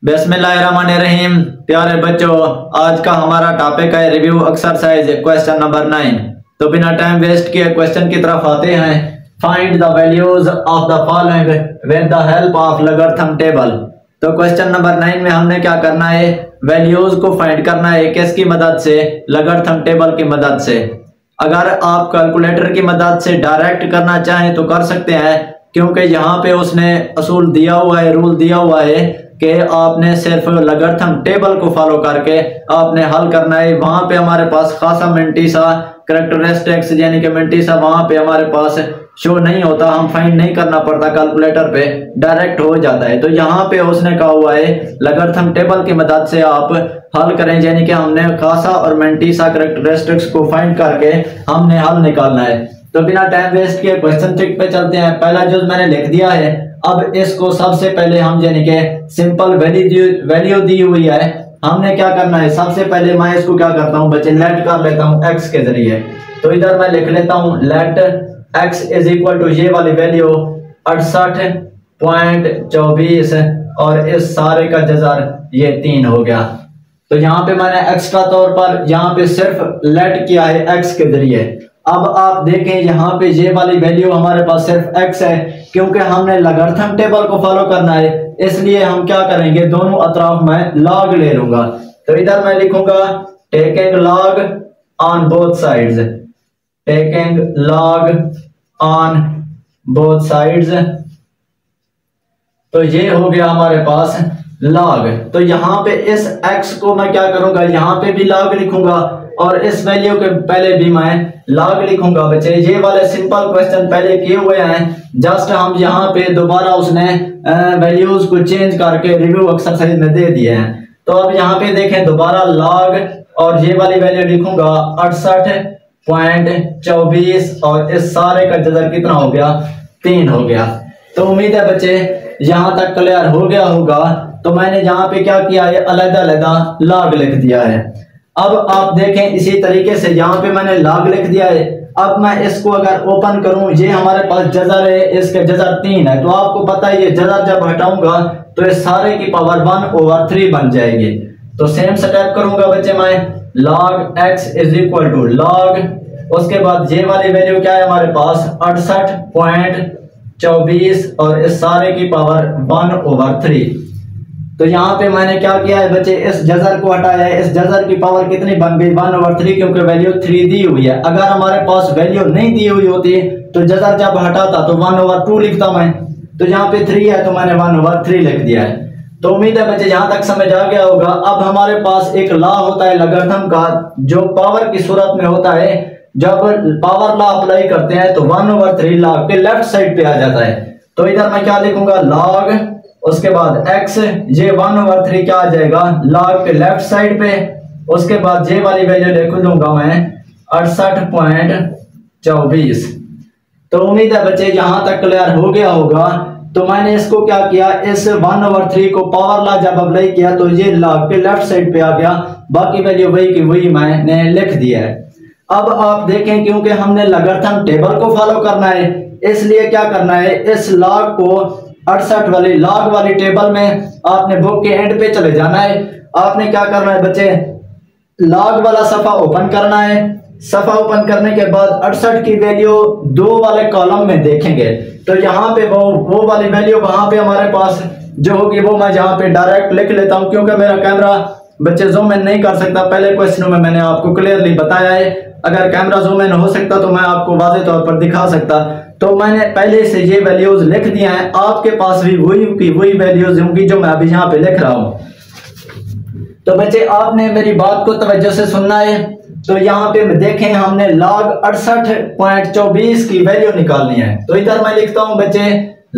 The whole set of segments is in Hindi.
बिस्मिल्लाहिर्रहमानिर्रहीम। प्यारे बच्चों, आज का हमारा टॉपिक है रिव्यू एक्सरसाइज क्वेश्चन नंबर 9। तो बिना टाइम वेस्ट किए क्वेश्चन की तरफ आते हैं। Find the values of the following with the help of logarithm table. तो क्वेश्चन नंबर 9 में हमने क्या करना है, वैल्यूज को फाइंड करना है। किसकी मदद से? लॉगरिथम टेबल की मदद से। अगर आप कैलकुलेटर की मदद से डायरेक्ट करना चाहें तो कर सकते हैं, क्योंकि यहाँ पे उसने असूल दिया हुआ है, रूल दिया हुआ है कि आपने सिर्फ लॉगरिथम टेबल को फॉलो करके आपने हल करना है। वहां पे हमारे पास खासा मिनटी सा करैक्टरिस्टिक्स यानी कि मिनटी सा वहां पे हमारे पास शो नहीं होता, हम फाइंड नहीं करना पड़ता, कैलकुलेटर पे डायरेक्ट हो जाता है। तो यहाँ पे उसने कहा हुआ है लॉगरिथम टेबल की मदद से आप हल करें, यानी कि हमने खासा और मिनटी सा करैक्टरिस्टिक्स को फाइंड करके हमने हल निकालना है। तो बिना टाइम वेस्ट किए क्वेश्चन ट्रिक पे चलते हैं। पहला जो मैंने लिख दिया है, अब इसको सबसे पहले हम यानी कि सिंपल वैल्यू दी हुई है, हमने क्या करना है, सबसे पहले मैं इसको क्या करता हूं बच्चे, लेट कर लेता हूं x के जरिए। तो इधर मैं लिख लेता हूं let x is equal to ये वाली वैल्यू 68.24 और इस सारे का जजर ये 3 हो गया। तो यहाँ पे मैंने एक्स्ट्रा तौर पर यहाँ पे सिर्फ लेट किया है x के जरिए। अब आप देखें यहाँ पे ये वाली वैल्यू हमारे पास सिर्फ x है, क्योंकि हमने लॉगरिथम टेबल को फॉलो करना है, इसलिए हम क्या करेंगे, दोनों अतराफ में लॉग ले लूंगा। तो इधर मैं लिखूंगा taking log on both sides, taking log on both sides. तो ये हो गया हमारे पास लॉग। तो यहाँ पे इस x को मैं क्या करूंगा, यहाँ पे भी लॉग लिखूंगा और इस वैल्यू के पहले भी मैं लॉग लिखूंगा। बच्चे ये वाले सिंपल क्वेश्चन पहले किए हुए हैं, जस्ट हम यहाँ पे दोबारा उसने वैल्यूज को चेंज करके रिव्यू एक्सरसाइज में दे दिए हैं। तो अब यहाँ पे देखें दोबारा लॉग और ये वाली वैल्यू लिखूंगा 68.24 और इस सारे का जजर कितना हो गया, 3 हो गया। तो उम्मीद है बच्चे यहाँ तक क्लियर हो गया होगा। तो मैंने यहाँ पे क्या किया है, अलग-अलग लॉग लिख दिया है। अब आप देखें इसी तरीके से यहाँ पे मैंने लॉग लिख दिया है। अब मैं इसको अगर ओपन करूं, ये हमारे पास जजर है, इसके जजर 3 है। तो आपको पता है ये जजर जब हटाऊंगा तो इस सारे की पावर 1/3 बन जाएगी। तो सेम स्टेप करूंगा बच्चे मैं, log x is equal to log, उसके बाद ये वाली वैल्यू क्या है हमारे पास 68.24 और इस सारे की पावर 1/3। तो यहाँ पे मैंने क्या किया है बच्चे, इस जजर को हटाया है। इस जजर की पावर कितनी बन गई, 1/3, क्योंकि वैल्यू 3 दी हुई है। अगर हमारे पास वैल्यू नहीं दी हुई होती तो जजर जब हटाता तो 1/2 लिखता मैं। तो यहाँ पे 3 है तो मैंने 1/3 लिख दिया है। तो उम्मीद है बच्चे यहाँ तक समझ आ गया होगा। अब हमारे पास एक लॉ होता है लॉगरिथम का, जो पावर की सूरत में होता है। जब पावर लॉ अप्लाई करते हैं तो 1/3 लॉग के लेफ्ट साइड पे आ जाता है। तो इधर मैं क्या लिखूंगा, लॉग, उसके बाद x, ये 1/3 क्या आ जाएगा, लॉग के लेफ्ट साइड पे। उसके बाद ये वाली वैल्यू लिख लूंगा मैं 68.24। तो उम्मीद है बच्चे यहाँ तक क्लियर हो गया होगा। तो मैंने इसको क्या किया, इस 1/3 को पावर लॉ जब अप्लाई किया तो ये लॉग के लेफ्ट साइड पे आ गया, बाकी वैल्यू वही की वही मैंने लिख दिया है। अब आप देखें क्योंकि हमने लॉगरिथम टेबल को फॉलो करना है, इसलिए क्या करना है, इस लॉग को 68 वाली लॉग वाली टेबल में आपने बुक के एंड पे चले जाना है। आपने क्या करना है बच्चे, लॉग वाला सफा ओपन करना है। सफा ओपन करने के बाद 68 की वैल्यू 2 वाले कॉलम में देखेंगे। तो यहाँ पे वो वाली वैल्यू वहां पे हमारे पास जो होगी वो मैं यहाँ पे डायरेक्ट लिख लेता हूँ, क्योंकि मेरा कैमरा बच्चे जूम इन नहीं कर सकता। पहले क्वेश्चनों में मैंने आपको क्लियरली बताया है, अगर कैमरा जूम इन हो सकता तो मैं आपको वाज़ेह तौर पर दिखा सकता। तो मैंने पहले से ये वैल्यूज लिख दिया है, आपके पास भी वही वैल्यूज होंगी जो मैं अभी यहाँ पे लिख रहा हूँ। तो बच्चे आपने मेरी बात को तवज्जो से सुनना है। तो यहाँ पे देखें हमने log 68.24 की वैल्यू निकालनी है। तो इधर मैं लिखता हूँ बच्चे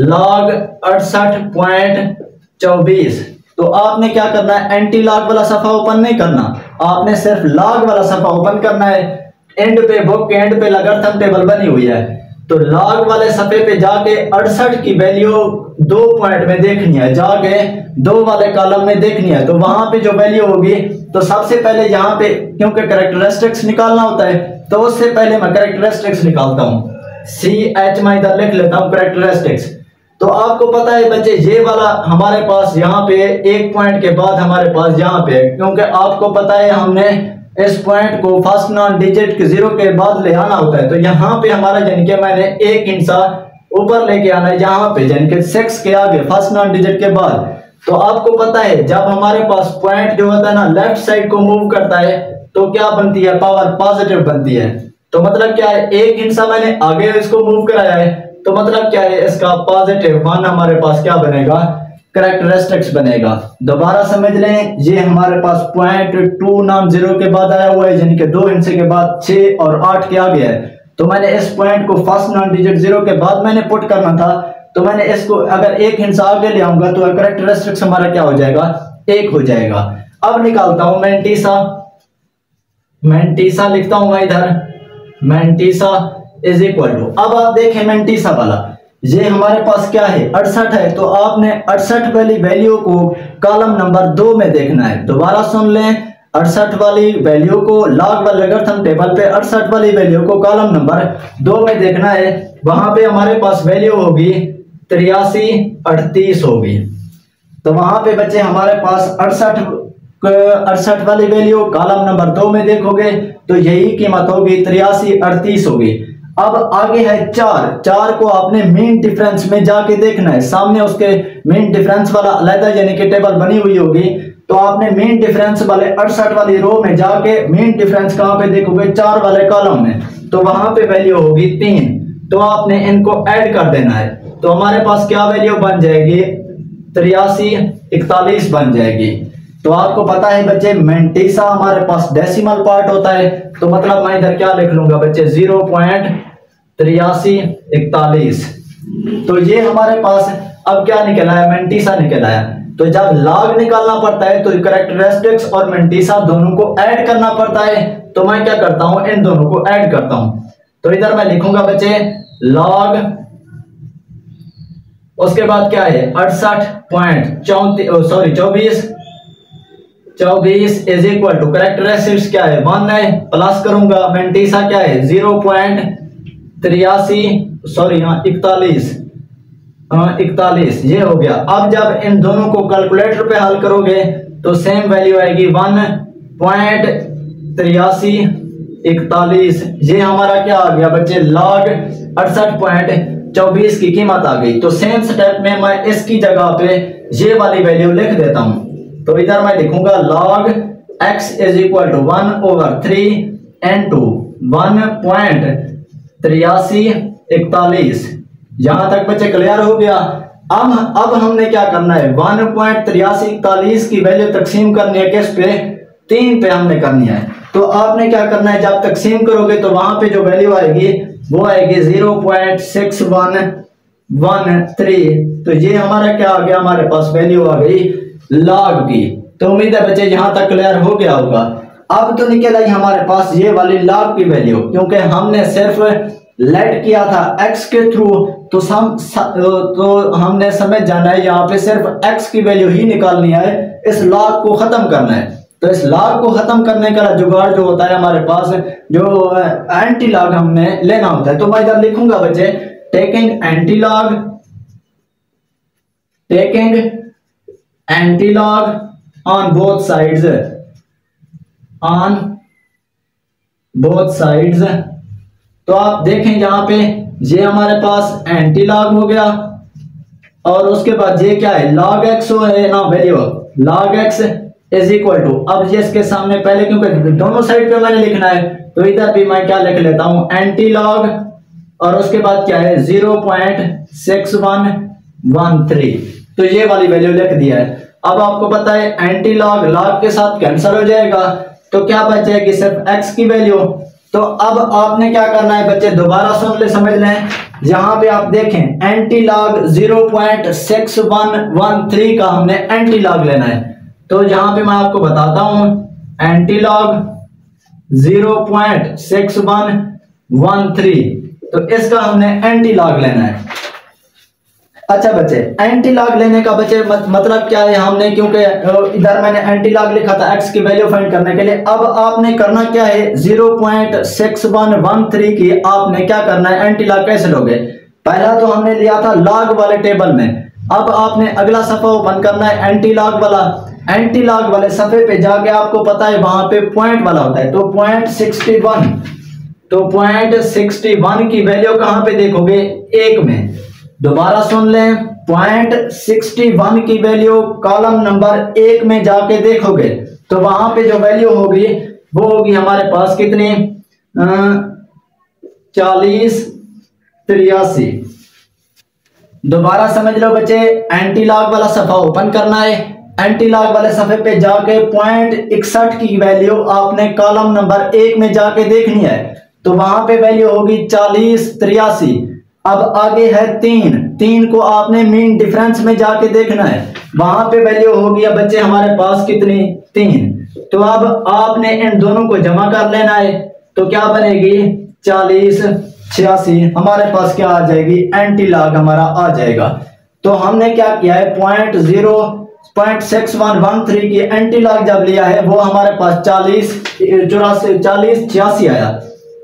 log 68.24। तो आपने क्या करना है, एंटी लॉग वाला सफा ओपन नहीं करना, आपने सिर्फ लॉग वाला सफा ओपन करना है। एंड पे बुक के एंड पे लॉगरिथम टेबल बनी हुई है। तो लॉग वाले सफे पे जाके 68 की वैल्यू 2 पॉइंट में देखनी है, जाके 2 वाले कॉलम में देखनी है। तो वहां पे जो वैल्यू होगी, तो सबसे पहले यहाँ पे क्योंकि कैरेक्टरिस्टिक्स निकालना होता है तो उससे पहले मैं कैरेक्टरिस्टिक्स निकालता हूँ। CH मैं इधर लिख लेता हूँ कैरेक्टरिस्टिक्स। तो आपको पता है बच्चे ये वाला हमारे पास यहाँ पे एक पॉइंट के बाद हमारे पास यहाँ पे, क्योंकि आपको पता है हमने इस पॉइंट को फर्स्ट नॉन डिजिट के 0 के बाद ले आना होता है। तो यहाँ पे हमारा यानी कि मैंने एक हिस्सा ऊपर लेके आना है यहाँ पे, यानी कि 6 के आगे फर्स्ट नॉन डिजिट के बाद। तो आपको पता है जब हमारे पास पॉइंट जो होता है ना लेफ्ट साइड को मूव करता है तो क्या बनती है, पावर पॉजिटिव बनती है। तो मतलब क्या है, एक हिस्सा मैंने आगे इसको मूव कराया है, तो मतलब क्या है, इसका पॉजिटिव 1 हमारे पास क्या बनेगा, कैरेक्टरिस्टिक्स बनेगा। दोबारा समझ लें, ये हमारे पास पॉइंट 2 नॉन 0 के बाद आया हुआ है, यानी कि 2 हिस्से के बाद 6 और 8 के आगे है। तो मैंने इस पॉइंट को फर्स्ट नॉन डिजिट 0 के बाद मैंने पुट करना था, तो मैंने इसको अगर एक हिस्सा आगे ले आऊंगा तो कैरेक्टरिस्टिक्स हमारा क्या हो जाएगा, 1 हो जाएगा। अब निकालता हूं मैंटीसा लिखता हूं मैं इधर, मैंटीसा इज इक्वल टू, अब आप देखें मैंटीसा वाला ये हमारे पास क्या है 68 है, तो आपने 68 वाली वैल्यू को कॉलम नंबर 2 में देखना है। दोबारा सुन लें, 68 वाली वैल्यू को लॉग वाले लोगरिथम टेबल पे 68 वाली वैल्यू को कॉलम नंबर 2 में देखना है। वहां पे हमारे पास वैल्यू होगी 8338 होगी। तो वहां पे बच्चे हमारे पास 68 वाली वैल्यू कॉलम नंबर 2 में देखोगे तो यही कीमत होगी 8338 होगी। अब आगे है 4 को आपने मीन डिफरेंस में जाके देखना है, सामने उसके मीन डिफरेंस वाला अलग यानी कि टेबल बनी हुई होगी। तो आपने मीन डिफरेंस वाले 68 वाली रो में जाके मीन डिफरेंस कहां पे देखोगे, 4 वाले कॉलम में, तो वहां पे वैल्यू होगी 3। तो आपने इनको ऐड कर देना है, तो हमारे पास क्या वैल्यू बन जाएगी, 8341 बन जाएगी। तो आपको पता है बच्चे मैंटीसा हमारे पास डेसिमल पार्ट होता है, तो मतलब मैं इधर क्या लिख लूंगा बच्चे 0.8341। तो ये हमारे पास अब क्या निकला है, मैंटीसा निकला है। तो जब लॉग निकालना पड़ता है तो कैरेक्टरिस्टिक्स और मैंटीसा दोनों को ऐड करना पड़ता है। तो मैं क्या करता हूं, इन दोनों को ऐड करता हूं। तो इधर मैं लिखूंगा बच्चे लॉग, उसके बाद क्या है 24 इज इक्वल टू कैरेक्टरिस्टिक्स क्या है 1 है, प्लस करूंगा मैंटीसा क्या है 41 ये हो गया। अब जब इन दोनों को कैलकुलेटर पे हल करोगे तो सेम वैल्यू आएगी 1.8341। ये हमारा क्या आ गया बच्चे, लॉग 68.24 की कीमत आ गई। तो सेम स्टेप में मैं इसकी जगह पे ये वाली वैल्यू लिख देता हूं। तो इधर मैं लिखूंगा log x is equal to 1/3 into 1.8341। यहां तक बच्चे क्लियर हो गया। अब हमने क्या करना है, 1.8341 की वैल्यू तकसीम करनी है किस पे, 3 पे हमने करनी है। तो आपने क्या करना है, जब तकसीम करोगे तो वहां पे जो वैल्यू आएगी वो आएगी 0.6113। तो ये हमारा क्या आ गया, हमारे पास वैल्यू आ गई लॉग की। तो उम्मीद है बच्चे यहां तक क्लियर हो गया होगा। अब तो निकल आई हमारे पास ये वाली लॉग की वैल्यू, क्योंकि हमने सिर्फ लेट किया था x के थ्रू, तो हमने समझ जाना है यहाँ पे सिर्फ x की वैल्यू ही निकालनी है, इस लॉग को खत्म करना है। तो इस लॉग को खत्म करने का जुगाड़ जो होता है हमारे पास, जो एंटी लॉग हमने लेना होता है। तो मैं इधर लिखूंगा बच्चे taking anti log on both sides. तो आप देखें यहाँ पे ये हमारे पास एंटी लॉग हो गया, और उसके बाद ये क्या है log x है ना, value log x is equal to, अब ये इसके सामने पहले क्योंकि दोनों साइड पे मैंने लिखना है तो इधर भी मैं क्या लिख लेता हूं एंटी लॉग, और उसके बाद क्या है 0.6113। तो ये वाली वैल्यू लिख दिया है। अब आपको पता है एंटी लॉग लॉग के साथ कैंसिल हो जाएगा, तो क्या बच जाएगी सिर्फ x की वैल्यू। तो अब आपने क्या करना है बच्चे, दोबारा समझ लें, यहां पे आप देखें एंटी लॉग 0.6113 का हमने एंटी लॉग लेना है। तो यहां पे मैं आपको बताता हूं एंटी लॉग 0.6113, तो इसका हमने एंटी लॉग लेना है। अच्छा बच्चे एंटी लॉग लेने का बच्चे मतलब क्या है, हमने क्योंकि इधर मैंने एंटी लॉग लिखा था x की वैल्यू फाइंड करने के लिए। अब आपने करना क्या है 0.6113 की आपने क्या करना है, एंटी लॉग कैसे लोगे, पहला तो हमने लिया था लॉग वाले टेबल में। अब आपने अगला सफ़ा ओपन करना है एंटी लॉग वाला। एंटी लॉग वाले सफ़े पे जाके आपको पता है वहां पे पॉइंट वाला होता है, तो पॉइंट 61, तो पॉइंट 61 की वैल्यू कहां पे देखोगे? एक में। दोबारा सुन लें, पॉइंट 61 की वैल्यू कॉलम नंबर 1 में जाके देखोगे तो वहां पे जो वैल्यू होगी वो होगी हमारे पास कितनी? 4083। दोबारा समझ लो बच्चे, एंटी लॉग वाला सफा ओपन करना है। एंटी लॉग वाले सफे पे जाके पॉइंट 61 की वैल्यू आपने कॉलम नंबर 1 में जाके देखनी है, तो वहां पे वैल्यू होगी 4083। अब आगे है 3 को आपने मीन डिफरेंस में जाके देखना है, वहां पे वैल्यू होगी अब बच्चे हमारे पास कितनी? 3। तो अब आपने इन दोनों को जमा कर लेना है, तो क्या बनेगी? 4086 हमारे पास क्या आ जाएगी? एंटी लॉग हमारा आ जाएगा। तो हमने क्या किया है, 0.6113 की एंटी लॉग जब लिया है वो हमारे पास 4086 आया,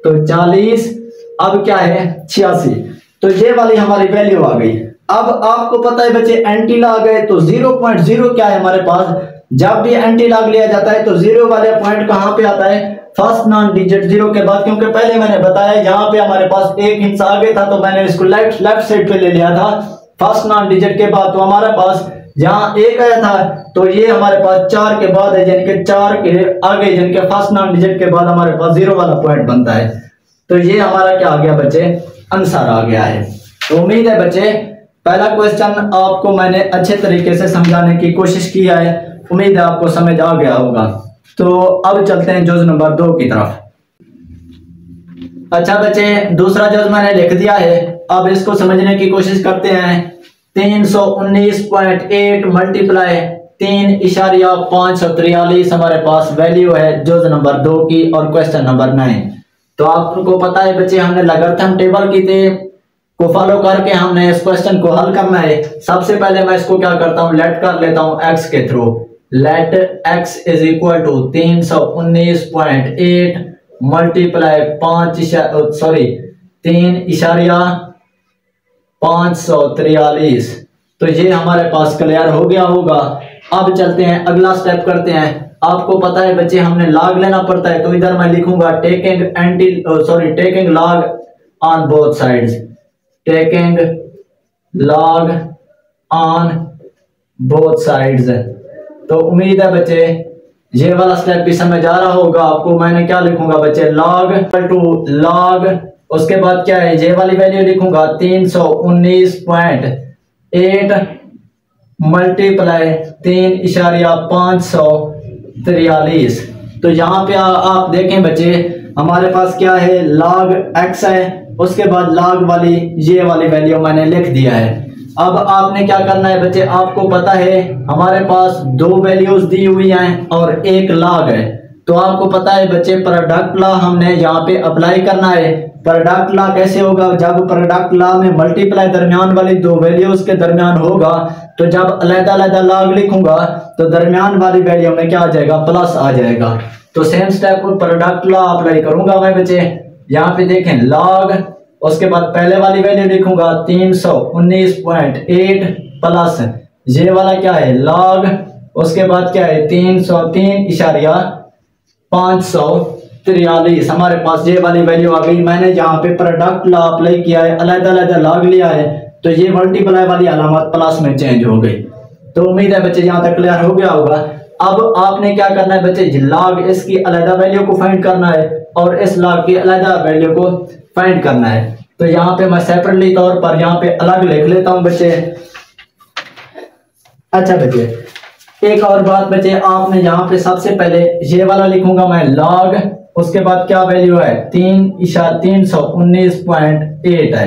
तो 40 अब क्या है? 86। तो ये वाली हमारी वैल्यू आ गई। अब आपको पता है बच्चे एंटी लॉग है तो 0.0 क्या है हमारे पास? जब भी एंटी लॉग लिया जाता है तो 0 वाले पॉइंट कहां पे आता है? फर्स्ट नॉन डिजिट 0 के बाद, क्योंकि पहले मैंने बताया यहाँ पे हमारे पास एक हिस्सा आगे था तो मैंने इसको लेफ्ट साइड पे ले लिया था फर्स्ट नॉन डिजिट के बाद, तो हमारे पास जहां 1 आया था तो ये हमारे पास 4 के बाद है, यानी कि 4 के आगे यानी कि फर्स्ट नॉन डिजिट के बाद हमारे पास 0 वाला पॉइंट बनता है। तो ये हमारा क्या आ गया बच्चे? आंसर आ गया है। तो उम्मीद है बच्चे पहला क्वेश्चन आपको मैंने अच्छे तरीके से समझाने की कोशिश की है, उम्मीद है आपको समझ आ गया होगा। तो अब चलते हैं जुज नंबर 2 की तरफ। अच्छा बच्चे, दूसरा जुज मैंने लिख दिया है, अब इसको समझने की कोशिश करते हैं। 319.8 मल्टीप्लाई 3.543 हमारे पास वैल्यू है जुज नंबर 2 की और क्वेश्चन नंबर 9। तो आपको पता है बच्चे हमने लॉगरिथम टेबल की थे को फॉलो करके हमने इस क्वेश्चन को हल करना है। सबसे पहले मैं इसको क्या करता हूं, लेट कर लेता हूं x के through. Let x is equal to 319.8 multiply 3.543। तो ये हमारे पास क्लियर हो गया होगा। अब चलते हैं अगला स्टेप करते हैं। आपको पता है बच्चे हमने लॉग लेना पड़ता है, तो इधर मैं लिखूंगा taking log on both sides, taking log on both sides. तो उम्मीद है बच्चे ये वाला स्टेप भी समझ आ रहा होगा आपको। मैंने क्या लिखूंगा बच्चे, लॉग टू लॉग, उसके बाद क्या है ये वाली वैल्यू लिखूंगा 319.8 मल्टीप्लाई 3.543। तो यहाँ पे आप देखें बच्चे हमारे पास क्या है, log x है, उसके बाद log वाली ये वाली वैल्यू मैंने लिख दिया है। अब आपने क्या करना है बच्चे, आपको पता है हमारे पास 2 वैल्यूज दी हुई हैं और एक log है, तो आपको पता है बच्चे प्रोडक्ट लॉ हमने यहाँ पे अप्लाई करना है। प्रोडक्ट लॉ कैसे होगा, जब प्रोडक्ट लॉ में मल्टीप्लाई दरमियान वाली 2 वैल्यूज के दरमियान होगा, तो जब अलग-अलग लॉग लिखूंगा तो दरमियान वाली वैल्यू में क्या आ जाएगा, प्लस आ जाएगा। तो सेम स्टेप पर प्रोडक्ट लॉ अप्लाई करूंगा मैं बच्चे। यहाँ पे देखें लॉग, उसके बाद पहले वाली वैल्यू लिखूंगा 319.8 प्लस ये वाला क्या है लॉग, उसके बाद क्या है 303.543 हमारे पास ये वाली वैल्यू आ गई। मैंने यहाँ पे प्रोडक्ट लॉ अप्लाई किया है, अलग-अलग लॉग लिया है, तो ये मल्टीप्लाई वाली अलामत प्लस में चेंज हो गई। तो उम्मीद है बच्चे यहाँ तक क्लियर हो गया होगा। अब आपने क्या करना है बच्चे, लॉग इसकी अलग वैल्यू को फाइंड करना है और इस लॉग की अलग वैल्यू को फाइंड करना है। तो यहाँ पे मैं सेपरेटली तौर पर यहाँ पे अलग लिख लेता हूँ बच्चे। अच्छा बच्चे एक और बात बच्चे, आपने यहाँ पे सबसे पहले ये वाला लिखूंगा मैं लॉग, उसके बाद क्या वैल्यू है 319.8 है।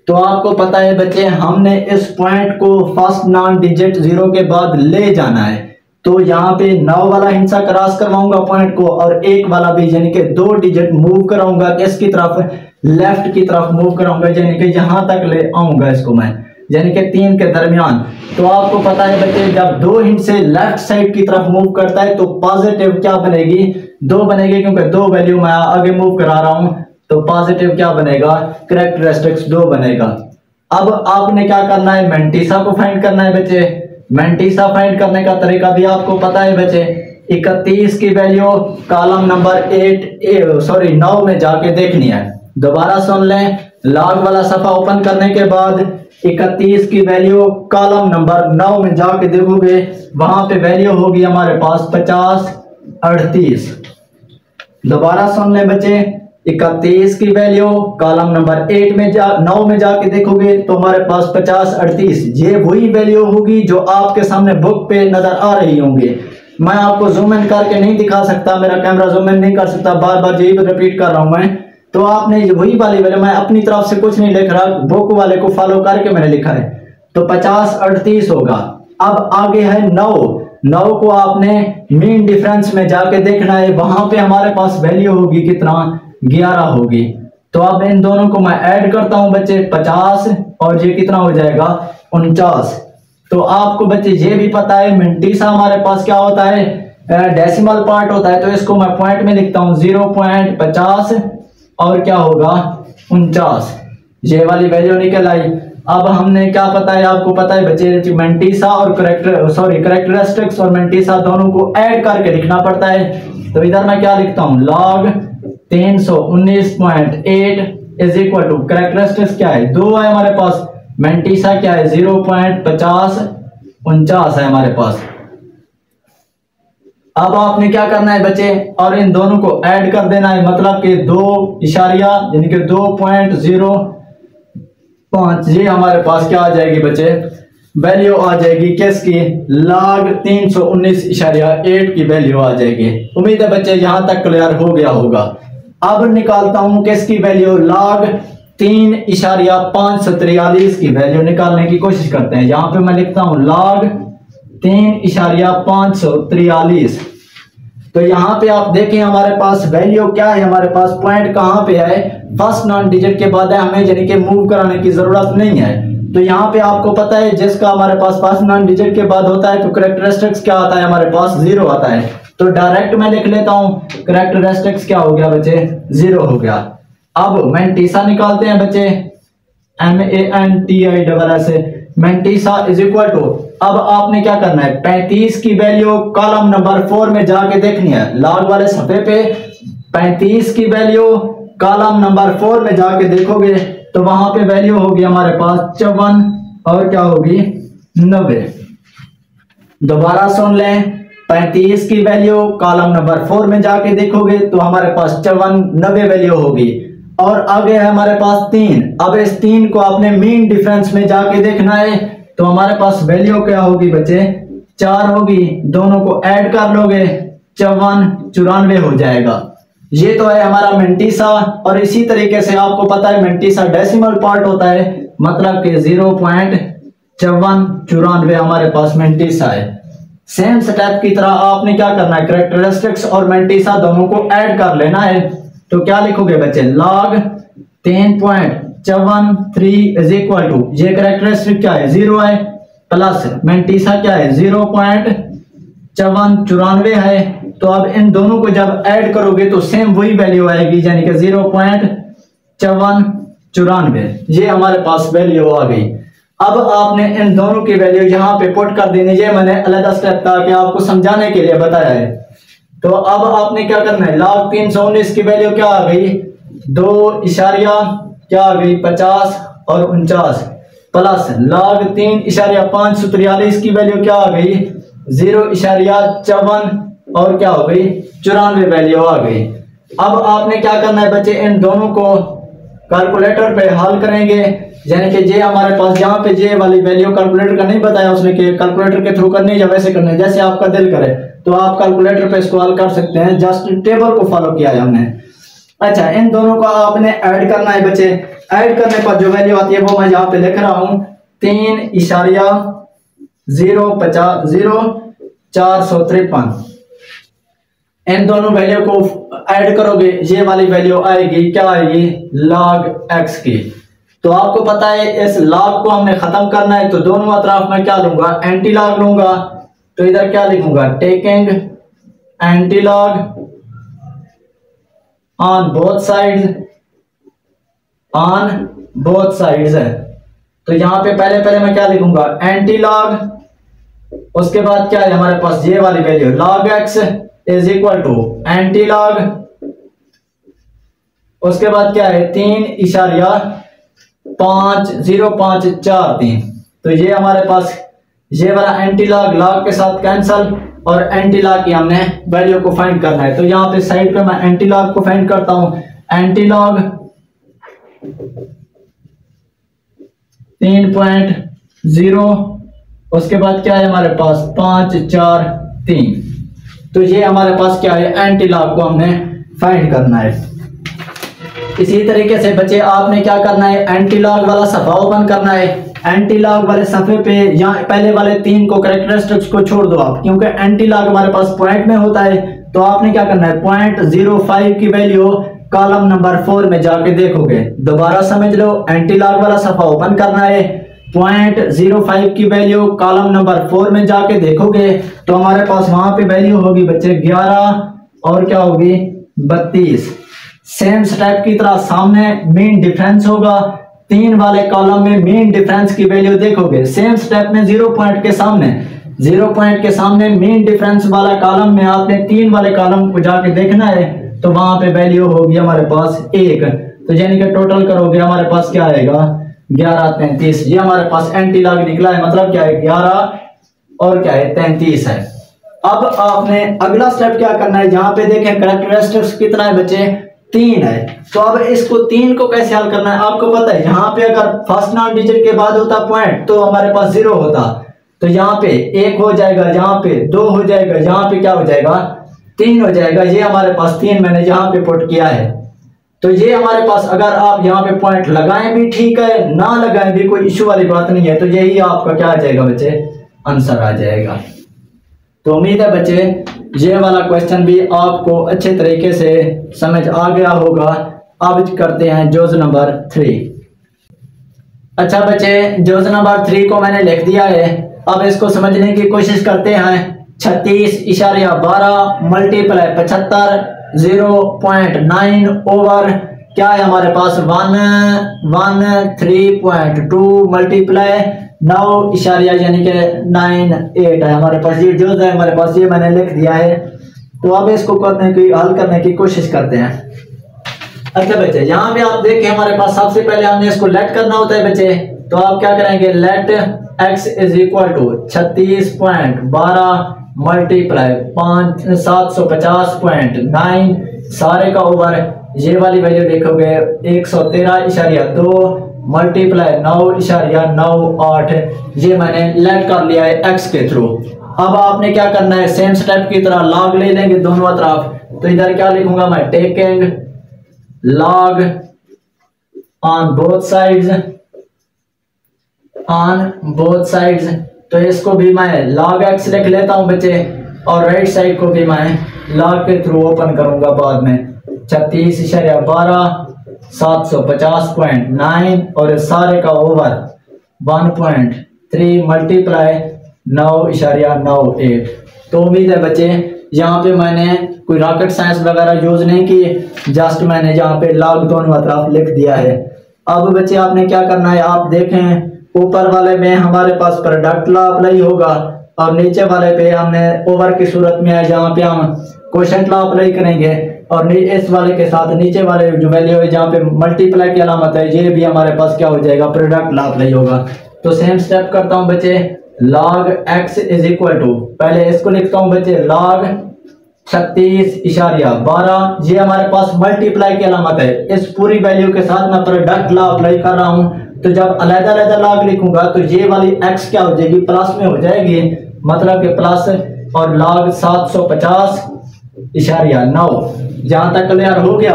तो आपको पता है बच्चे हमने इस पॉइंट को फर्स्ट नॉन डिजिट 0 के बाद ले जाना है, तो यहाँ पे 9 वाला हिस्सा क्रॉस करवाऊंगा पॉइंट को और 1 वाला भी यानी कि 2 डिजिट मूव कराऊंगा किसकी तरफ, लेफ्ट की तरफ मूव कराऊंगा, यानी कि यहां तक ले आऊंगा इसको मैं, यानी कि 3 के दरमियान। तो आपको पता है बच्चे जब 2 हिस्से लेफ्ट साइड की तरफ मूव करता है तो पॉजिटिव क्या बनेगी, 2 बनेगी, क्योंकि 2 वैल्यू मैं आगे मूव करा रहा हूं, तो पॉजिटिव क्या बनेगा, कैरेक्टरिस्टिक्स 2 बनेगा। अब आपने क्या करना है, मैंटीसा को फाइंड करना है बच्चे। मैंटीसा फाइंड करने का तरीका भी आपको पता है बच्चे। 31 की वैल्यू कॉलम नंबर 9 में जाके देखनी है। दोबारा सुन लें, लॉग वाला सफा ओपन करने के बाद 31 की वैल्यू कॉलम नंबर 9 में जाके देखोगे, वहां पे वैल्यू होगी हमारे पास 50 38। दोबारा सुन लें बच्चे, 31 की वैल्यू कॉलम नंबर 9 में जाके देखोगे तो हमारे पास 50 38 ये वही वैल्यू होगी जो आपके सामने बुक पे नजर आ रही होंगी। मैं आपको जूम इन करके नहीं दिखा सकता, मेरा कैमरा जूम इन नहीं कर सकता, बार बार यही रिपीट कर रहा हूं मैं। तो आपने वही वाली वैल्यू, मैं अपनी तरफ से कुछ नहीं लिख रहा, बुक वाले को फॉलो करके मैंने लिखा है, तो 50 38 होगा। अब आगे है 9 को आपने मीन डिफरेंस में जाके देखना है, वहां पे हमारे पास वैल्यू होगी कितना, 11 होगी। तो अब इन दोनों को मैं ऐड करता हूं बच्चे, 50 और ये कितना हो जाएगा 49। तो आपको बच्चे ये भी पता है मैंटीसा हमारे पास क्या होता है, डेसिमल पार्ट होता है, तो इसको मैं पॉइंट में लिखता हूं 0.50 और क्या होगा 49। ये वाली वैल्यू निकल आई। अब हमने क्या पता है, आपको पता है बच्चे, मैंटीसा और कैरेक्टरिस्टिक्स और मैंटीसा दोनों को ऐड करके लिखना पड़ता है। तो इधर मैं क्या लिखता हूं, log 319.8 is equal to characteristics क्या है 2 है हमारे पास, मैंटीसा क्या है 0.50 49 है हमारे पास। अब आपने क्या करना है बच्चे, और इन दोनों को ऐड कर देना है, मतलब कि 2 इशारिया यानी कि 2.05 ये हमारे पास क्या आ जाएगी बच्चे, वैल्यू आ जाएगी किसकी, log 319.8 की वैल्यू आ जाएगी। उम्मीद है बच्चे यहां तक क्लियर हो गया होगा। अब निकालता हूं किसकी वैल्यू, log 3.543 की वैल्यू निकालने की कोशिश करते हैं। यहां पे मैं लिखता हूं log 3.543। तो यहां पे आप देखें हमारे पास वैल्यू क्या है, हमारे पास पॉइंट कहां पे है, फर्स्ट नॉन डिजिट के बाद है, हमें यानी कि मूव कराने की जरूरत नहीं है। तो यहाँ पे आपको पता है जिसका हमारे पास फर्स्ट नॉन डिजिट के बाद होता है तो कैरेक्टरिस्टिक्स क्या आता है, हमारे पास 0 आता है। तो डायरेक्ट मैं लिख लेता हूं, कैरेक्टरिस्टिक्स क्या हो गया बच्चे, 0 हो गया। अब मैंटीसा निकालते हैं बच्चे, MANTISS, mantissa is equal to, अब आपने क्या करना है, 35 की वैल्यू कॉलम नंबर 4 में जाके देखनी है, लॉग वाले सफे पे 35 की वैल्यू कॉलम नंबर 4 में जाके देखोगे तो वहां पे वैल्यू होगी हमारे पास 54 और क्या होगी 90। दोबारा सुन लें, 35 की वैल्यू कॉलम नंबर 4 में जाके देखोगे तो हमारे पास 54 90 वैल्यू होगी। और आगे है हमारे पास 3, अब इस 3 को आपने मीन डिफरेंस में जाके देखना है, तो हमारे पास वैल्यू क्या होगी बच्चे, 4 होगी। दोनों को ऐड कर लोगे 54 94 हो जाएगा। ये तो है हमारा मैंटीसा। और इसी तरीके से आपको पता है मैंटीसा डेसिमल पार्ट होता है, मतलब कि 0.5494 हमारे पास मैंटीसा है। सेम स्टेप की तरह आपने क्या करना है, कैरेक्टरिस्टिक्स और मैंटीसा दोनों को ऐड कर लेना है। तो क्या लिखोगे बच्चे, log 10.73 इज इक्वल टू, ये कैरेक्टरिस्टिक क्या है 0 है, प्लस मैंटीसा क्या है 0.5494 है। तो अब इन दोनों को जब ऐड करोगे तो सेम वही वैल्यू आएगी, यानी कि 0.5494 ये हमारे पास वैल्यू आ गई। अब आपने इन दोनों की वैल्यू यहां पे पुट कर देनी, ये मैंने अलग स्टेप था कि आपको समझाने के लिए बताया है। तो अब आपने क्या करना है, log 319 की वैल्यू क्या आ गई, 2 इशारिया क्या आ गई 50 और 49, प्लस log 3.543 की वैल्यू क्या आ गई 0.54 और क्या हो गई 94 वैल्यू आ गई। अब आपने क्या करना है बच्चे, इन दोनों को कैलकुलेटर पे हल करेंगे, यानी कि ये हमारे पास यहाँ पे ये वाली वैल्यू कैलकुलेटर का नहीं बताया उसने कि कैलकुलेटर के थ्रू करनी है या वैसे करना है, जैसे आपका दिल करे तो आप कैलकुलेटर पे इसको हल कर सकते हैं, जस्ट टेबल को फॉलो किया है हमने। अच्छा, इन दोनों का आपने ऐड करना है बच्चे। ऐड करने पर जो वैल्यू आती है वो मैं यहाँ पे लिख रहा हूँ 3.0453। इन दोनों वैल्यू को ऐड करोगे ये वाली वैल्यू आएगी, क्या आएगी log x की। तो आपको पता है इस log को हमने खत्म करना है, तो दोनों अतराफ में क्या लूंगा, एंटी लॉग लूंगा। तो इधर क्या लिखूंगा, taking anti log on both sides, on both sides है। तो यहाँ पे पहले मैं क्या लिखूंगा, एंटी लॉग, उसके बाद क्या है हमारे पास ये वाली value log x is equal to anti log, उसके बाद क्या है 3.0543। तो ये हमारे पास ये वाला एंटी लॉग लॉग के साथ कैंसल और एंटी लॉग की हमने वैल्यू को फाइंड करना है। तो यहाँ पे साइड पे मैं एंटी लॉग को फाइंड करता हूं, एंटी लॉग 3.0, उसके बाद क्या है हमारे पास 543। तो ये हमारे पास क्या है एंटी लॉग को हमने फाइंड करना है। इसी तरीके से बच्चे आपने क्या करना है, एंटी लॉग वाला सफा ओपन करना है। एंटी लॉग वाले सफे पे यहाँ पहले वाले 3 को कैरेक्टरिस्टिक्स को छोड़ दो आप, क्योंकि एंटी लॉग हमारे पास पॉइंट में होता है। तो आपने क्या करना है 0.05 की वैल्यू कॉलम नंबर 4 में जाके देखोगे। दोबारा समझ लो, एंटी लॉग वाला सफा ओपन करना है, 0.05 की वैल्यू कॉलम नंबर 4 में जाके देखोगे तो हमारे पास वहां पे वैल्यू होगी बच्चे 11 और क्या होगी 32। सेम स्टेप की तरह सामने मीन डिफरेंस होगा, 3 वाले कॉलम में मीन डिफरेंस की वैल्यू देखोगे। सेम स्टेप में 0 पॉइंट के सामने मीन डिफरेंस वाला कॉलम में आपने 3 वाले कॉलम को जाके देखना है, तो वहां पे वैल्यू होगी हमारे पास 1। तो यानी कि टोटल करोगे हमारे पास क्या आएगा 11.33। ये हमारे पास एंटी लॉग निकला है, मतलब क्या है 11 और क्या है 33 है। अब आपने अगला स्टेप क्या करना है, जहां पे देखें कैरेक्टरिस्टिक्स कितना है बच्चे 3 है। तो अब इसको 3 को कैसे हल करना है, आपको पता है यहाँ पे अगर फर्स्ट नॉन डिजिट के बाद होता पॉइंट तो हमारे पास 0 होता, तो यहाँ पे 1 हो जाएगा, यहाँ पे 2 हो जाएगा, यहाँ पे क्या हो जाएगा 3 हो जाएगा। ये हमारे पास 3 मैंने यहाँ पे पुट किया है। तो ये हमारे पास अगर आप यहाँ पे पॉइंट लगाएं भी ठीक है, ना लगाएं भी कोई इश्यू वाली बात नहीं है। तो यही आपका क्या आ जाएगा बच्चे आंसर आ जाएगा। तो उम्मीद है बच्चे ये वाला क्वेश्चन भी आपको अच्छे तरीके से समझ आ गया होगा। अब करते हैं जोज नंबर 3। अच्छा बच्चे, जोज नंबर 3 को मैंने लिख दिया है। अब इसको समझने की कोशिश करते हैं। 36.12 मल्टीप्लाई 75 0.9 ओवर क्या है हमारे पास 113.2 मल्टीप्लाई 9 इशारिया यानी कि 98 है हमारे पास। ये जो है हमारे पास, ये मैंने लिख दिया है। तो अब इसको हल करने की कोशिश करते हैं। अच्छा बच्चे, यहाँ पे आप देखें हमारे पास सबसे पहले हमने इसको लेट करना होता है बच्चे। तो आप क्या करेंगे, let x is equal to 36.12 multiply 750.9 सारे का ओवर ये वाली वैल्यू देखोगे 113.2 मल्टीप्लाई 9.98। ये मैंने लेट कर लिया है x के थ्रू। अब आपने क्या करना है, सेम स्टेप की तरह लॉग ले लेंगे दोनों तरफ। तो इधर क्या लिखूंगा मैं, taking log on both sides. तो इसको भी मैं log x लिख लेता हूं बच्चे, और राइट साइड को भी मैं log के थ्रू ओपन करूंगा बाद में। 36.12 750.9 और इस सारे का ओवर 1.3 मल्टीप्लाई 9.98। तो उम्मीद है बच्चे यहाँ पे मैंने कोई रॉकेट साइंस वगैरह यूज नहीं की, जस्ट मैंने यहाँ पे log दोनों तरफ लिख दिया है। अब बच्चे आपने क्या करना है, आप देखें ऊपर वाले में हमारे पास प्रोडक्ट लॉ अप्लाई होगा और नीचे वाले पे हमने ओवर की सूरत में है जहाँ पे हम क्वोशंट लॉ अप्लाई करेंगे, और इस वाले के साथ नीचे वाले जो वैल्यू है जहाँ पे मल्टीप्लाई की अलामत है ये भी हमारे पास क्या हो जाएगा, प्रोडक्ट लॉ अप्लाई होगा। तो सेम स्टेप करता हूँ बच्चे, log x is equal to, पहले इसको लिखता हूँ बच्चे log 36.12, ये हमारे पास मल्टीप्लाई की अलामत है। इस पूरी वैल्यू के साथ मैं प्रोडक्ट लॉ अप्लाई कर रहा हूँ। तो जब अलग-अलग log लिखूंगा तो ये वाली x क्या हो जाएगी, प्लस में हो जाएगी, मतलब कि प्लस और log 750.9। जहां तक क्लियर हो गया।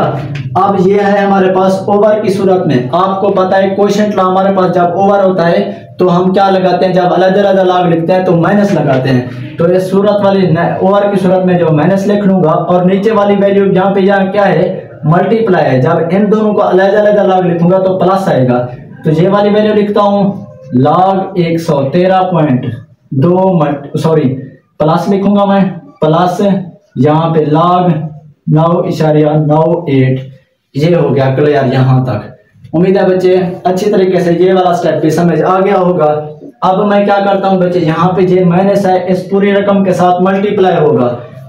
अब ये है हमारे पास ओवर की सूरत में। आपको पता है क्वोशंट लॉ हमारे पास जब ओवर होता है तो हम क्या लगाते हैं, जब अलग-अलग log लिखते हैं तो माइनस लगाते हैं। तो इस सूरत वाली ओवर की सूरत में जो माइनस लिख लूंगा, और नीचे वाली वैल्यू जहाँ पे यहाँ क्या है, मल्टीप्लाई है। जब इन दोनों को अलग-अलग log लिखूंगा तो प्लस आएगा। तो ये वाली वैल्यू लिखता हूँ log 113.2 प्लस लिखूंगा मैं, प्लस यहाँ पे log 9.98। ये हो गया क्लियर यहाँ तक। उम्मीद है बच्चे अच्छी तरीके से ये वाला स्टेप भी समझ आ गया होगा। अब मैं क्या करता हूँ बच्चे, यहाँ पे ये माइनस है इस पूरी रकम के साथ मल्टीप्लाई होगा,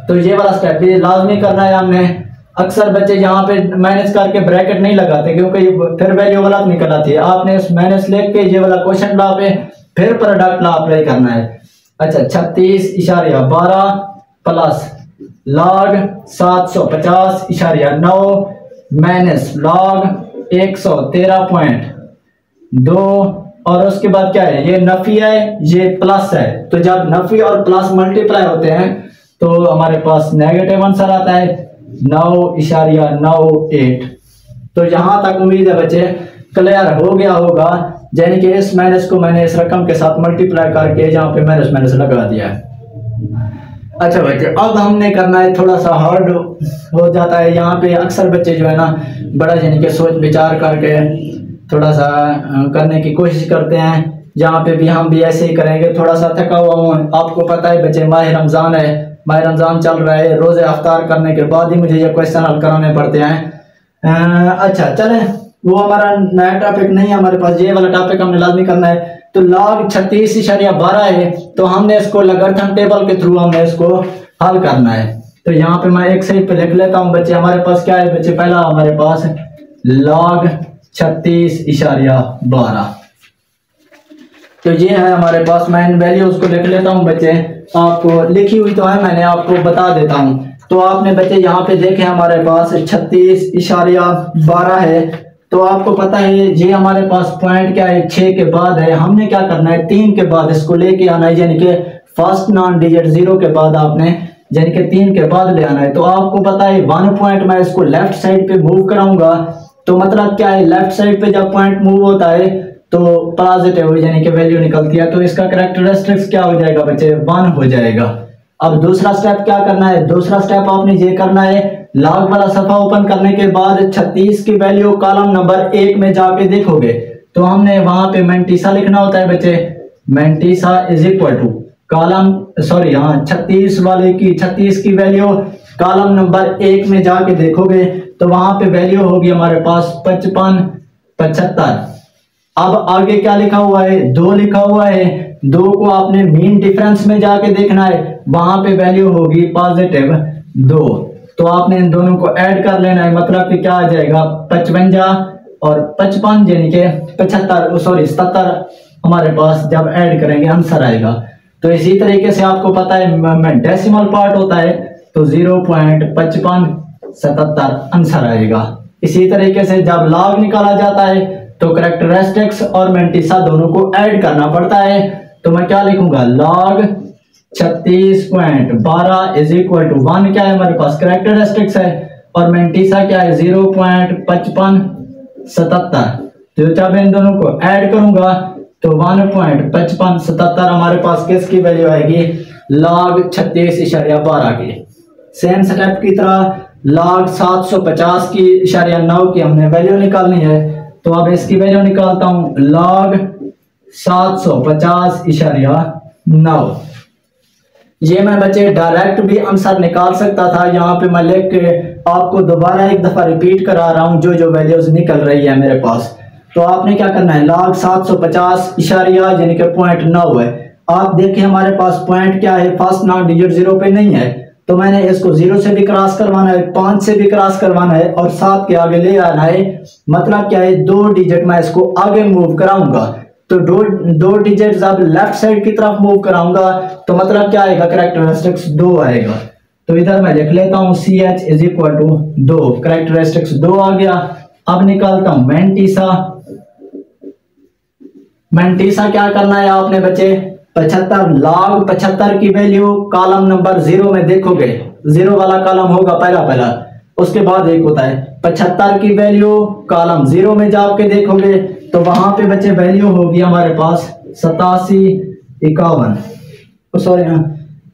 तो ये वाला स्टेप भी लाजमी करना है हमने। अक्सर बच्चे यहाँ पे माइनस करके ब्रैकेट नहीं लगाते क्योंकि फिर वैल्यू गलत निकल आती है। आपने इस माइनस लिख के ये वाला क्वेश्चन ला पे फिर प्रोडक्ट ला अप्लाई करना है। अच्छा 36.12 प्लस log 750.9 माइनस log 113.2 और उसके बाद क्या है, ये नफी है ये प्लस है, तो जब नफी और प्लस मल्टीप्लाई होते हैं तो हमारे पास नेगेटिव आंसर आता है 9.98। तो यहां तक उम्मीद है बच्चे क्लियर हो गया होगा, यानी कि इस माइनस को मैंने इस रकम के साथ मल्टीप्लाई करके जहां पे माइनस माइनस लगा दिया है। अच्छा बच्चे अब हमने करना है, थोड़ा सा हार्ड हो जाता है यहाँ पे। अक्सर बच्चे जो है ना बड़ा यानी कि सोच विचार करके थोड़ा सा करने की कोशिश करते हैं, यहाँ पे भी हम भी ऐसे ही करेंगे। थोड़ा सा थका हुआ हूँ, आपको पता है बच्चे माह रमजान है, माह रमजान चल रहा है, रोजे अफ्तार करने के बाद ही मुझे ये क्वेश्चन हल कराने पड़ते हैं। अच्छा चले, वो हमारा नया टॉपिक नहीं है हमारे पास, ये वाला टॉपिक हमने लाजमी करना है। तो log 36.12 है, तो हमने इसको लॉगरिथम टेबल के थ्रू हमने इसको हल करना है। तो यहाँ पे मैं एक साइड पे लिख लेता हूँ बच्चे, हमारे पास क्या है बच्चे, पहला हमारे पास log 36.12, तो ये है हमारे पास। मैं इन वैल्यूज को लिख लेता हूँ बच्चे, आपको लिखी हुई तो है, मैंने आपको बता देता हूँ। तो आपने बच्चे यहाँ पे देखे हमारे पास 36.12 है, तो आपको पता है ये हमारे पास पॉइंट क्या है 6 के बाद है, हमने क्या करना है 3 के बाद इसको लेके आना है, यानी कि फर्स्ट नॉन डिजिट 0 के बाद आपने यानी कि 3 के बाद ले आना है। तो आपको पता है 1 पॉइंट मैं इसको लेफ्ट साइड पे मूव कराऊंगा, तो मतलब क्या है लेफ्ट साइड पे जब पॉइंट मूव होता है तो पॉजिटिव यानी कि वैल्यू निकलती है, तो इसका कैरेक्टरिस्टिक्स क्या हो जाएगा बच्चे 1 हो जाएगा। अब दूसरा स्टेप क्या करना है, दूसरा स्टेप आपने ये करना है, लॉग वाला सफा ओपन करने के बाद 36 की वैल्यू कॉलम नंबर 1 में जाके देखोगे तो हमने वहां पे मैंटीसा लिखना होता है बच्चे। Mantissa is equal to column 36 की वैल्यू कॉलम नंबर 1 में जाके देखोगे तो वहां पे वैल्यू होगी हमारे पास 55.75। अब आगे क्या लिखा हुआ है, 2 लिखा हुआ है, 2 को आपने मीन डिफरेंस में जाके देखना है, वहां पे वैल्यू होगी पॉजिटिव 2। तो आपने इन दोनों को ऐड कर लेना है, मतलब कि क्या आ जाएगा 55 और 55 यानी कि 77 हमारे पास जब ऐड करेंगे आंसर आएगा। तो इसी तरीके से आपको पता है डेसिमल पार्ट होता है तो 0.5577 आंसर आएगा। इसी तरीके से जब लॉग निकाला जाता है तो कैरेक्टरिस्टिक्स और मैंटीसा दोनों को ऐड करना पड़ता है। तो मैं क्या लिखूंगा log 36.12 इज इक्वल टू 1 क्या है हमारे पास कैरेक्टरिस्टिक्स है और मैंटीसा क्या है 0.5577। तो जब इन दोनों को ऐड करूंगा तो 1.5577 हमारे पास किसकी वैल्यू आएगी log 36.12 की। सेम स्टेप की तरह log 750.9 की हमने वैल्यू निकालनी है, तो अब इसकी वैल्यू निकालता हूं log 750.9। ये मैं बच्चे डायरेक्ट भी आंसर निकाल सकता था, यहाँ पे मैं लिख के आपको दोबारा एक दफा रिपीट करा रहा हूँ जो जो वैल्यूज निकल रही है मेरे पास। तो आपने क्या करना है log 750 यानी कि 0.9 है। आप देखें हमारे पास पॉइंट क्या है, फर्स्ट नॉन डिजिट 0 पे नहीं है, तो मैंने इसको 0 से भी क्रॉस करवाना है, 5 से भी क्रॉस करवाना है और 7 के आगे ले आना है। मतलब क्या है 2 डिजिट मैं इसको आगे मूव कराऊंगा, तो दो डिजिट जब लेफ्ट साइड की तरफ मूव कराऊंगा तो मतलब क्या आएगा कैरेक्टरिस्टिक्स 2 आएगा। तो इधर मैं लिख लेता हूं CH is equal to 2, characteristics 2 आ गया। अब निकालता हूं मैंटीसा। मैंटीसा क्या करना है आपने बच्चे 75 log 75 की वैल्यू कॉलम नंबर 0 में देखोगे, 0 वाला कॉलम होगा पहला, उसके बाद एक होता है 75 की वैल्यू कॉलम 0 में जाके देखोगे तो वहां पे बच्चे वैल्यू होगी हमारे पास 8751, सॉरी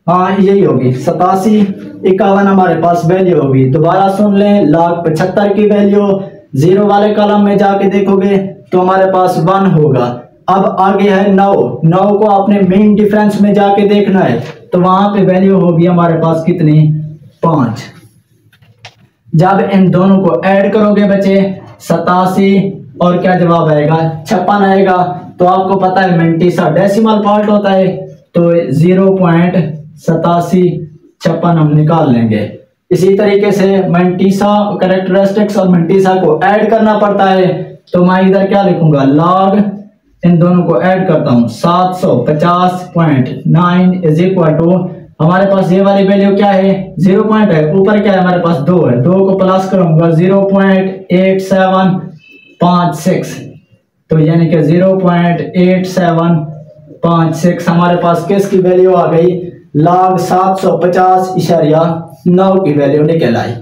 हाँ यही होगी 8751 हमारे पास वैल्यू होगी। दोबारा सुन लें log 75 की वैल्यू 0 वाले कॉलम में जाके देखोगे तो हमारे पास 1 होगा। अब आगे है 9 को आपने मेन डिफरेंस में जाके देखना है, तो वहां पे वैल्यू होगी हमारे पास कितनी 5। जब इन दोनों को ऐड करोगे बच्चे 87 और क्या जवाब आएगा 56 आएगा। तो आपको पता है मेंटिसा डेसिमल पार्ट होता है, तो 0.8756 हम निकाल लेंगे। इसी तरीके से मेंटिसा कैरेक्टरिस्टिक्स और मेंटिसा को ऐड करना पड़ता है, तो मैं इधर क्या लिखूंगा लॉग इन दोनों को ऐड करता हूं 750.9 इज इक्वल टू हमारे पास ये वाली वैल्यू क्या है 0 पॉइंट है, ऊपर क्या है हमारे पास 2 है, 2 को प्लस करूंगा 0.8756, तो यानी कि 0.8756 हमारे पास किसकी वैल्यू आ गई log 750.9 की वैल्यू निकल आई।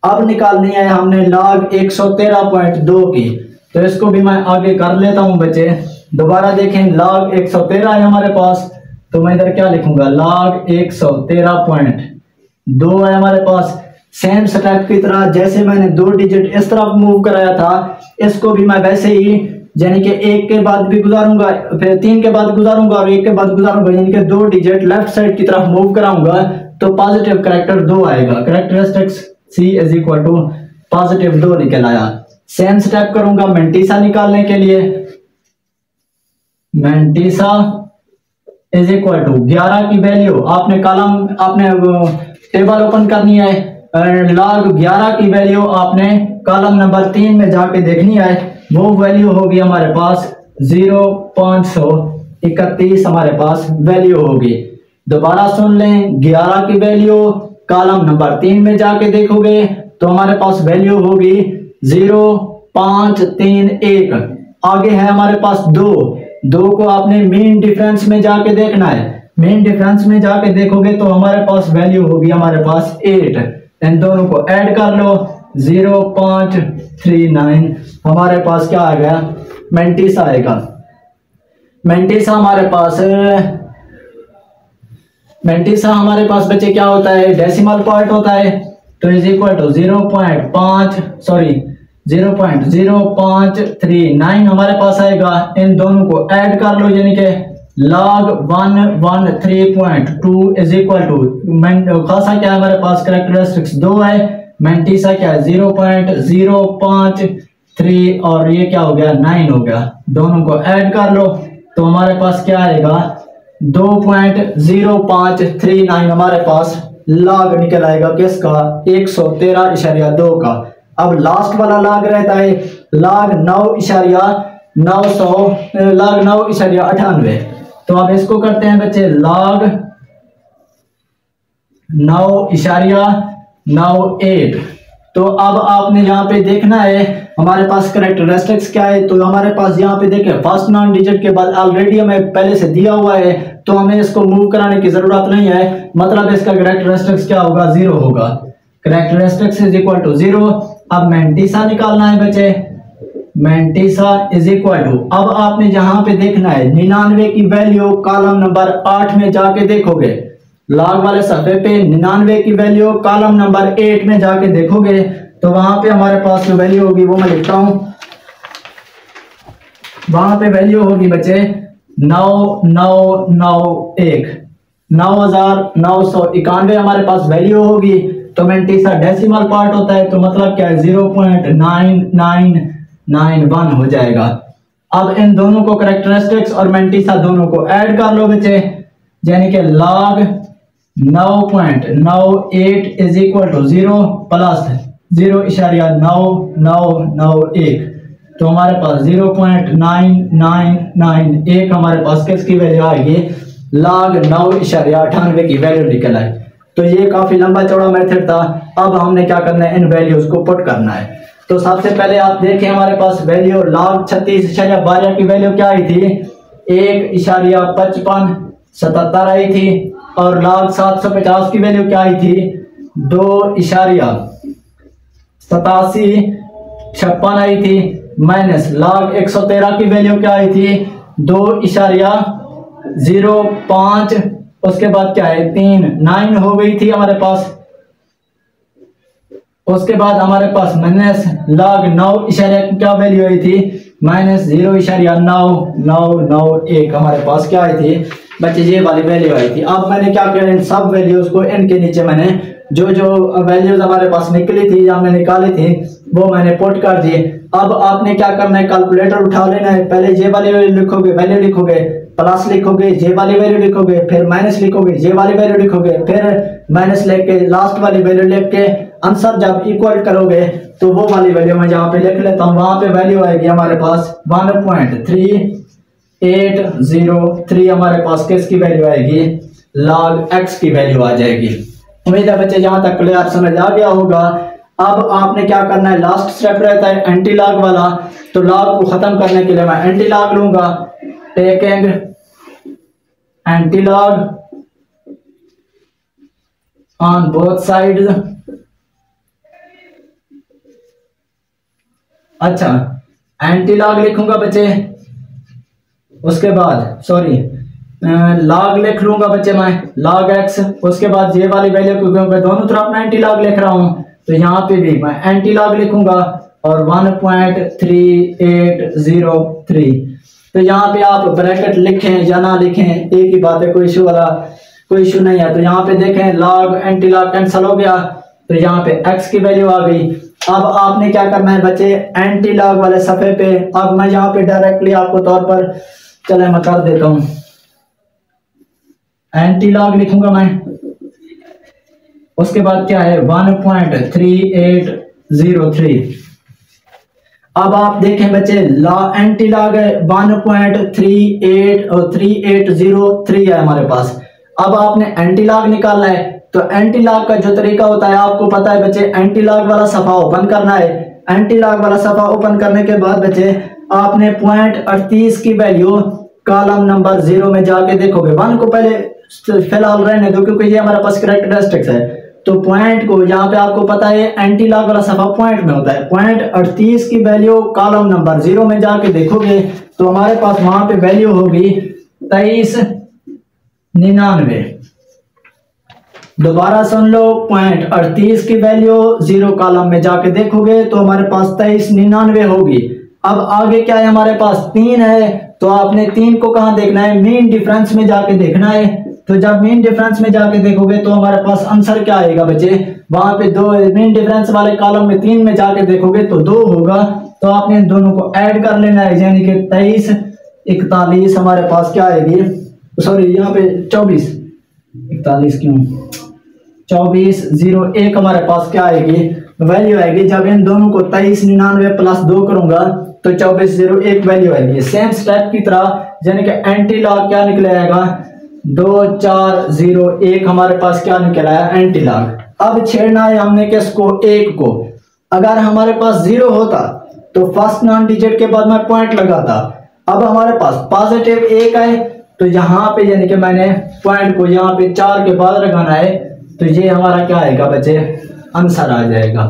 अब निकालनी है हमने log 113.2 की, तो इसको भी मैं आगे कर लेता हूं बच्चे। दोबारा देखें log 113 है हमारे पास, तो मैं इधर क्या लिखूंगा log 113.2 है हमारे पास। सेम स्टेप की तरह जैसे मैंने 2 डिजिट इस तरफ मूव कराया था, इसको भी मैं वैसे ही यानी कि 1 के बाद भी गुजारूंगा, फिर 3 के बाद गुजारूंगा और 1 के बाद गुजारूंगा, यानी कि 2 डिजिट लेफ्ट साइड की तरफ मूव कराऊंगा, तो पॉजिटिव कैरेक्टर 2 आएगा। Characteristics C is equal to positive 2 निकल आया। सेम स्टेप करूंगा मेंटिसा निकालने के लिए। मेंटिसा इज इक्वल टू 11 की वैल्यू आपने टेबल ओपन करनी है, log 11 की वैल्यू आपने कॉलम नंबर 3 में जाके देखनी है, वो वैल्यू होगी हमारे पास 0.531 हमारे पास वैल्यू होगी। दोबारा सुन लें 11 की वैल्यू कॉलम नंबर 3 में जाके देखोगे तो हमारे पास वैल्यू होगी 0.531। आगे है हमारे पास 2 को आपने मीन डिफरेंस में जाके देखना है, मीन डिफरेंस में जाके देखोगे तो हमारे पास वैल्यू होगी हमारे पास 8। इन दोनों को ऐड कर लो 0.39 हमारे पास क्या आ गया मेंटिसा आएगा। मेंटिसा हमारे पास बच्चे क्या होता है डेसिमल पार्ट होता है, तो इज इक्वल टू 0.0539 हमारे पास आएगा। इन दोनों को ऐड कर लो यानी कि log 113.2 इज इक्वल टू खासा क्या है हमारे पास कैरेक्टरिस्टिक्स 2 है, मेंटिसा क्या है 0.053 और ये क्या हो गया 9 हो गया। दोनों को ऐड कर लो तो हमारे पास क्या आएगा 2.0539 हमारे पास log निकल आएगा किसका 113.2 का। अब लास्ट वाला log रहता है log 9.98। तो अब इसको करते हैं बच्चे log 9.98। तो अब आपने यहाँ पे देखना है हमारे पास कैरेक्टरिस्टिक्स क्या है, तो हमारे पास यहाँ पे देखें फर्स्ट 9 डिजिट के बाद ऑलरेडी हमें पहले से दिया हुआ है, तो हमें इसको मूव कराने की जरूरत नहीं है, मतलब इसका कैरेक्टरिस्टिक्स क्या होगा 0 होगा। Characteristics is equal to 0। अब मेंटिसा निकालना है बच्चे, मेंटिसा इज इक्वल टू अब आपने जहां पे देखना है 99 की वैल्यू कॉलम नंबर 8 में जाके देखोगे, लॉग वाले सफ़े पे 99 की वैल्यू कॉलम नंबर 8 में जाके देखोगे तो वहां पे हमारे पास जो वैल्यू होगी वो मैं लिखता हूं, वहां पे वैल्यू होगी बच्चे 9991 हमारे पास वैल्यू होगी। तो मेंटिसा डेसिमल पार्ट होता है, तो मतलब क्या है 0.9991 हो जाएगा। अब इन दोनों को कैरेक्टरिस्टिक्स और मेंटिसा दोनों को ऐड कर लो बच्चे, यानी कि log 9.98 is equal to 0 plus 0.9991, तो हमारे पास 0.9991 हमारे पास किसकी वैल्यू आएगी log 9.98 की वैल्यू निकल आई। तो ये काफी लंबा चौड़ा मेथड था। अब हमने क्या करना है इन वैल्यूज को पुट करना है। तो सबसे पहले आप देखें हमारे पास वैल्यू log 36.12 की वैल्यू क्या आई थी 1.5577 आई थी, और log 750 की वैल्यू क्या आई थी 2.8756 आई थी, माइनस log 113 की वैल्यू क्या आई थी 2.05, उसके बाद क्या है 9 हो गई थी हमारे पास। उसके बाद हमारे पास माइनस log 9 की क्या वैल्यू आई थी माइनस 0.9991 हमारे पास क्या आई थी बच्चे ये वाली वैल्यू आई थी। अब मैंने क्या किया इन सब वैल्यूज को इनके नीचे मैंने जो वैल्यूज हमारे पास निकली थी या हमने निकाली थी वो मैंने पुट कर दिए। अब आपने क्या करना है, कैलकुलेटर उठा लेना है। पहले जे वाली वैल्यू लिखोगे, प्लस लिखोगे, जे वाली वैल्यू लिखोगे, फिर माइनस लिखोगे, जे वाली वैल्यू लिखोगे, फिर माइनस लिख के लास्ट वाली वैल्यू लिख के आंसर जब इक्वल करोगे तो वो वाली वैल्यू मैं जहाँ पे लिख लेता हूँ, वहां पे वैल्यू आएगी हमारे पास 1.3803 हमारे पास किसकी वैल्यू आएगी, log x की वैल्यू आ जाएगी। उम्मीद है बच्चे यहाँ तक क्लियर समझ आ गया होगा। अब आपने क्या करना है, लास्ट स्टेप रहता है एंटी लॉग वाला। तो लॉग को खत्म करने के लिए मैं एंटी लॉग लूंगा, taking anti log on both sides. अच्छा, एंटी लॉग लिखूंगा बच्चे, उसके बाद सॉरी लॉग लिख लूंगा बच्चे मैं, log x। उसके बाद जे वाली वैल्यू को दोनों तरफ मैं एंटी लॉग लिख रहा हूं, तो यहाँ पे भी मैं एंटी लॉग लिखूंगा और 1.3803। तो यहाँ पे आप ब्रैकेट लिखें या ना लिखें एक ही बात है, कोई इशू नहीं है। तो यहाँ पे देखें log एंटी लॉग कैंसिल हो गया, तो यहाँ पे x की वैल्यू आ गई। अब आपने क्या करना है बच्चे, एंटी लॉग वाले सफे पे, अब मैं यहाँ पे डायरेक्टली आपको तौर पर चले मैं कर देता हूँ, एंटी लॉग लिखूंगा मैं। उसके बाद क्या है 1.3803। अब आप देखें बच्चे एंटी लॉग है 1.3803 है हमारे पास। अब आपने एंटी लॉग निकालना है, तो एंटी लॉग का जो तरीका होता है आपको पता है बच्चे, एंटी लॉग वाला सफा ओपन करना है। एंटी लॉग वाला सफा ओपन करने के बाद बच्चे आपने 0.38 की वैल्यू कॉलम नंबर 0 में जाके देखोगे। 1 को पहले फिलहाल रहने दो क्योंकि ये हमारे पास कैरेक्टरिस्टिक्स है। तो पॉइंट को यहाँ पे आपको पता है एंटी लॉग वाला सफा पॉइंट में होता है, 0.38 की वैल्यू कॉलम नंबर 0 में जाके देखोगे तो हमारे पास वहां पे वैल्यू होगी 2399। दोबारा सुन लो, 0.38 की वैल्यू 0 कॉलम में जाके देखोगे तो हमारे पास 2399 होगी। अब आगे क्या है हमारे पास 3 है, तो आपने 3 को कहां देखना है, मीन डिफरेंस में जाके देखना है। तो जब मीन डिफरेंस में जाके देखोगे तो हमारे पास आंसर क्या आएगा बच्चे, वहां पे 2 मीन डिफरेंस वाले कॉलम में 3 में जाके देखोगे तो 2 होगा। तो आपने इन दोनों को ऐड कर लेना है, यानी कि 2341 हमारे पास क्या आएगी, सॉरी यहाँ पे 2441 क्यों 2401 हमारे पास क्या आएगी, वैल्यू आएगी। जब इन दोनों को 2399 प्लस 2 करूंगा तो 2401 वैल्यू आएगी। सेम स्टेप की तरह, यानी कि एंटी लॉग क्या निकल आएगा 2401 हमारे पास क्या निकल आया एंटी लॉग। अब छेड़ना है हमने किसको, 1 को। अगर हमारे पास 0 होता तो फर्स्ट नॉन डिजिट के बाद मैं पॉइंट लगाता। अब हमारे पास पॉजिटिव 1 है, तो यहाँ पे यानी कि मैंने पॉइंट को यहाँ पे 4 के बाद लगाना है, तो ये हमारा क्या आएगा बच्चे, आंसर आ जाएगा।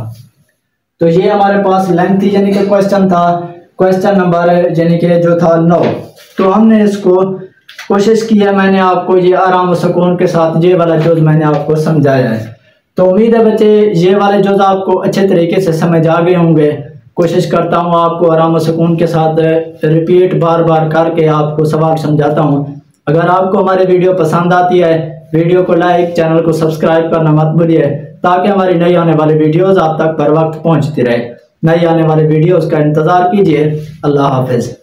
तो ये हमारे पास लेंथी यानी कि क्वेश्चन था, क्वेश्चन नंबर यानी कि जो था 9। तो हमने इसको कोशिश की है, मैंने आपको ये आराम और सुकून के साथ ये वाला जुज मैंने आपको समझाया है। तो उम्मीद है बच्चे ये वाले जुज आपको अच्छे तरीके से समझ आ गए होंगे। कोशिश करता हूँ आपको आराम और सुकून के साथ रिपीट बार बार करके आपको सवाल समझाता हूँ। अगर आपको हमारी वीडियो पसंद आती है, वीडियो को लाइक, चैनल को सब्सक्राइब करना मत भूलिए, ताकि हमारी नई आने वाली वीडियोस आप तक बर वक्त पहुंचती रहे। नई आने वाली वीडियोस का इंतजार कीजिए। अल्लाह हाफिज।